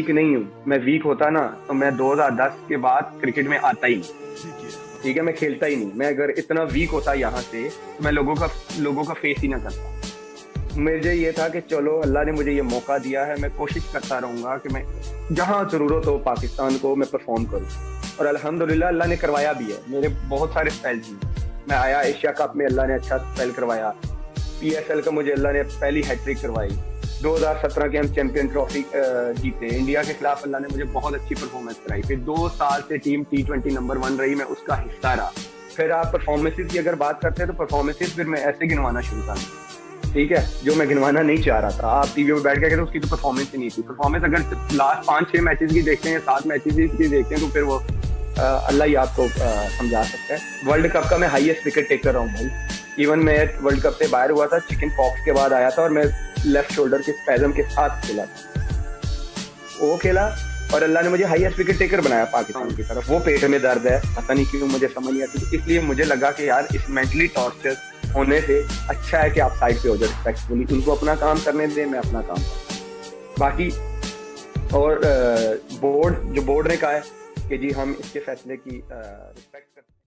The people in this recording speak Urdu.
ویک نہیں ہوں. میں ویک ہوتا نا تو میں 2010 کے بعد کرکٹ میں آتا ہی نہیں. ٹھیک ہے, میں کھیلتا ہی نہیں. میں اگر اتنا ویک ہوتا یہاں سے تو میں لوگوں کا فیس ہی نہ کرتا. مجھے یہ تھا کہ چلو اللہ نے مجھے یہ موقع دیا ہے, میں کوشش کرتا رہوں گا کہ میں جہاں ضرورت ہو پاکستان کو میں پرفارم کروں. اور الحمدللہ اللہ نے کروایا بھی ہے. میرے بہت سارے اسپیل ہیں. میں آیا ایشیا کپ میں, اللہ نے اچھا اسپیل کروایا. پی ایس ایل کا مجھے اللہ نے پہلی ہیٹرک کروائی. 2017 کے ہم چیمپئن ٹرافی جیتے انڈیا کے خلاف, اللہ نے مجھے بہت اچھی پرفارمنس کرائی. پھر 2 سال سے ٹیم T20 نمبر 1 رہی, میں اس کا حصہ رہا. پھر آپ پرفارمنسز کی اگر بات کرتے ہیں تو پرفارمنسز پھر میں ایسے گنوانا شروع کر دوں. ٹھیک ہے, جو میں گنوانا نہیں چاہ رہا تھا. آپ ٹی وی پہ بیٹھ کے کہتے اس کی تو پرفارمنس ہی نہیں تھی. پرفارمنس اگر لاسٹ 5-6 میچز کی دیکھتے ہیں یا 7 میچز کی دیکھتے ہیں تو پھر وہ اللہ ہی آپ کو سمجھا سکتا ہے. ورلڈ کپ کا میں ہائیسٹ وکٹ ٹیکر رہا ہوں بھائی. ایون میں ورلڈ کپ سے باہر ہوا تھا, چکن پاکس کے بعد آیا تھا, اور میں لیفٹ شولڈر کے اسپیزم کے ساتھ کھیلا تھا. وہ کھیلا اور اللہ نے مجھے ہائیسٹ وکٹ ٹیکر بنایا پاکستان کی طرف. وہ پیٹ میں درد ہے, پتہ نہیں کیوں مجھے سمجھ نہیں آتی. اس لیے مجھے لگا کہ یار اس مینٹلی ٹارچر ہونے سے اچھا ہے کہ آپ سائڈ پہ ہو جائے ریسپیکٹفلی. ان کو اپنا کام کرنے دیں, میں اپنا کام کروں. باقی اور بورڈ نے کہا ہے کہ جی ہم اس کے فیصلے کی رسپیکٹ